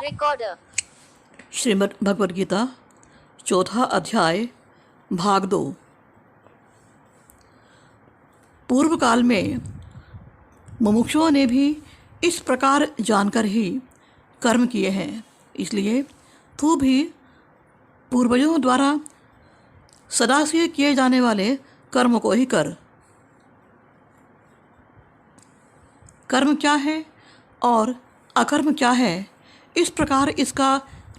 Recorder. Shrimad Bhagavad Gita चौथा अध्याय भाग 2। पूर्व काल में मुमुक्षुओं ने भी इस प्रकार जानकर ही कर्म किए हैं, इसलिए तू भी पूर्वजों द्वारा सदा से किए जाने वाले कर्म को ही कर। कर्म क्या है और अकर्म क्या है, इस प्रकार इसका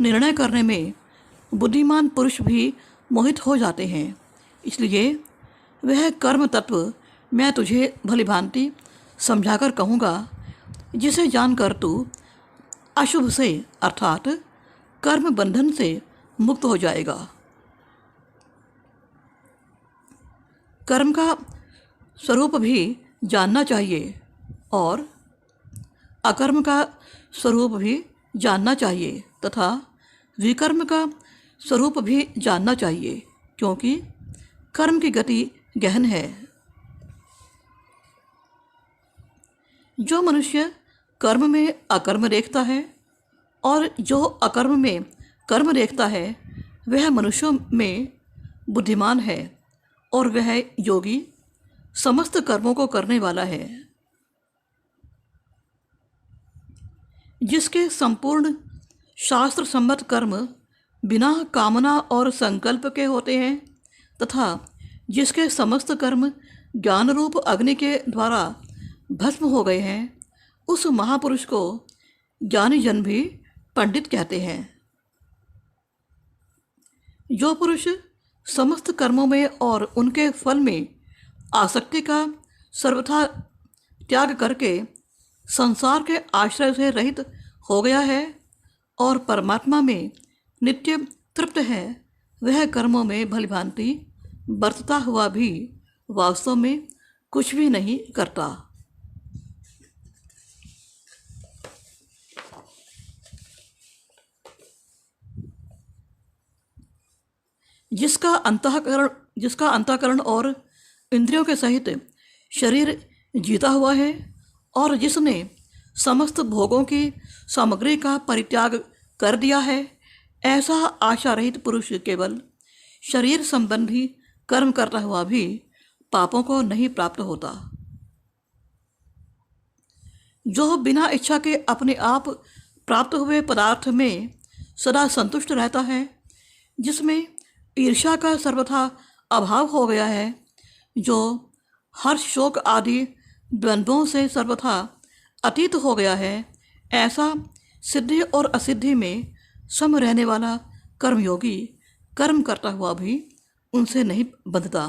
निर्णय करने में बुद्धिमान पुरुष भी मोहित हो जाते हैं। इसलिए वह कर्म तत्व मैं तुझे भली भांति समझाकर कहूँगा, जिसे जानकर तू अशुभ से अर्थात कर्म बंधन से मुक्त हो जाएगा। कर्म का स्वरूप भी जानना चाहिए और अकर्म का स्वरूप भी जानना चाहिए तथा विकर्म का स्वरूप भी जानना चाहिए, क्योंकि कर्म की गति गहन है। जो मनुष्य कर्म में अकर्म देखता है और जो अकर्म में कर्म देखता है, वह मनुष्यों में बुद्धिमान है और वह योगी समस्त कर्मों को करने वाला है। जिसके संपूर्ण शास्त्र सम्मत कर्म बिना कामना और संकल्प के होते हैं तथा जिसके समस्त कर्म ज्ञान रूप अग्नि के द्वारा भस्म हो गए हैं, उस महापुरुष को ज्ञानी जन भी पंडित कहते हैं। जो पुरुष समस्त कर्मों में और उनके फल में आसक्ति का सर्वथा त्याग करके संसार के आश्रय से रहित हो गया है और परमात्मा में नित्य तृप्त है, वह कर्मों में भलीभांति बरतता हुआ भी वास्तव में कुछ भी नहीं करता। जिसका अंतःकरण और इंद्रियों के सहित शरीर जीता हुआ है और जिसने समस्त भोगों की सामग्री का परित्याग कर दिया है, ऐसा आशा रहित पुरुष केवल शरीर संबंधी कर्म करता हुआ भी पापों को नहीं प्राप्त होता। जो बिना इच्छा के अपने आप प्राप्त हुए पदार्थ में सदा संतुष्ट रहता है, जिसमें ईर्ष्या का सर्वथा अभाव हो गया है, जो हर्ष शोक आदि द्वंद्वों से सर्वथा अतीत हो गया है, ऐसा सिद्धि और असिद्धि में सम रहने वाला कर्मयोगी कर्म करता हुआ भी उनसे नहीं बंधता।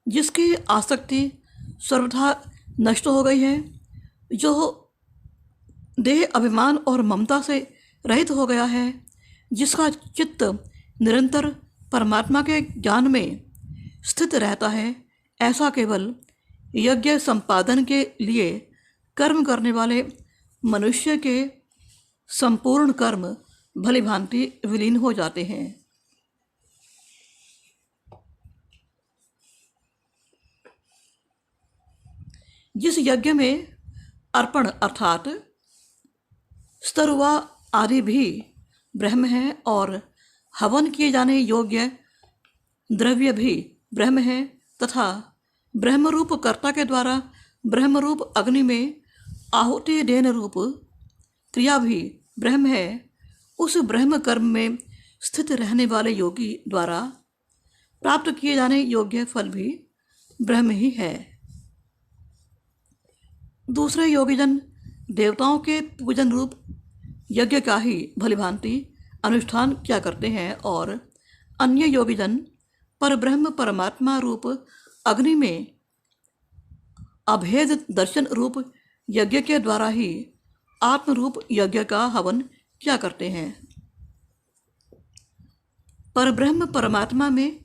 जिसकी आसक्ति सर्वथा नष्ट हो गई है, जो देह अभिमान और ममता से रहित हो गया है, जिसका चित्त निरंतर परमात्मा के ज्ञान में स्थित रहता है, ऐसा केवल यज्ञ संपादन के लिए कर्म करने वाले मनुष्य के संपूर्ण कर्म भलीभांति विलीन हो जाते हैं। जिस यज्ञ में अर्पण अर्थात स्तरुआ आदि भी ब्रह्म है और हवन किए जाने योग्य द्रव्य भी ब्रह्म है तथा ब्रह्मरूप कर्ता के द्वारा ब्रह्मरूप अग्नि में आहुति देन रूप क्रिया भी ब्रह्म है, उस ब्रह्म कर्म में स्थित रहने वाले योगी द्वारा प्राप्त किए जाने योग्य फल भी ब्रह्म ही है। दूसरे योगीजन देवताओं के पूजन रूप यज्ञ का ही भलीभांति अनुष्ठान किया करते हैं और अन्य योगीजन परब्रह्म परमात्मा रूप अग्नि में अभेद दर्शन रूप यज्ञ के द्वारा ही आत्म रूप यज्ञ का हवन किया करते हैं। परब्रह्म परमात्मा में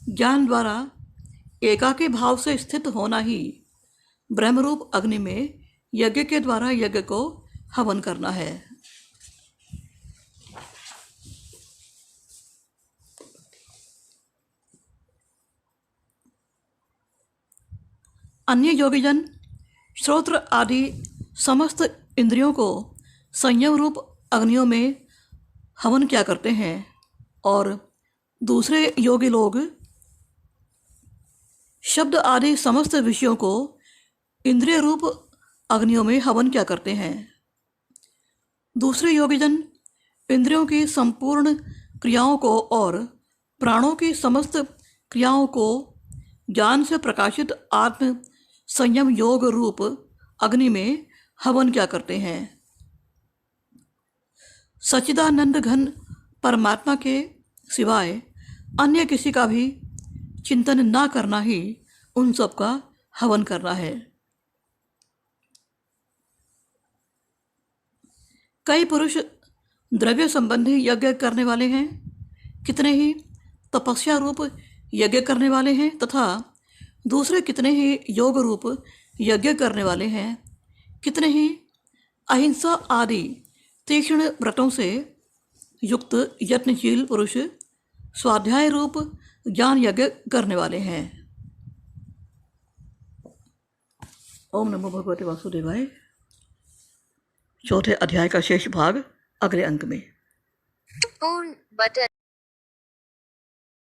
ज्ञान द्वारा एकाकी भाव से स्थित होना ही ब्रह्मरूप अग्नि में यज्ञ के द्वारा यज्ञ को हवन करना है। अन्य योगीजन श्रोत्र आदि समस्त इंद्रियों को संयम रूप अग्नियों में हवन क्या करते हैं और दूसरे योगी लोग शब्द आदि समस्त विषयों को इंद्रिय रूप अग्नियों में हवन क्या करते हैं। दूसरे योगीजन इंद्रियों की संपूर्ण क्रियाओं को और प्राणों की समस्त क्रियाओं को ज्ञान से प्रकाशित आत्म संयम योग रूप अग्नि में हवन क्या करते हैं। सच्चिदानंद घन परमात्मा के सिवाय अन्य किसी का भी चिंतन ना करना ही उन सब का हवन करना है। कई पुरुष द्रव्य संबंधी यज्ञ करने वाले हैं, कितने ही तपस्या रूप यज्ञ करने वाले हैं तथा दूसरे कितने ही योग रूप यज्ञ करने वाले हैं। कितने ही अहिंसा आदि तीक्ष्ण व्रतों से युक्त यत्नशील पुरुष स्वाध्याय रूप ज्ञान यज्ञ करने वाले हैं। ओम नमो भगवते वासुदेवाय। चौथे अध्याय का शेष भाग अगले अंक में। पूर्ण बटन।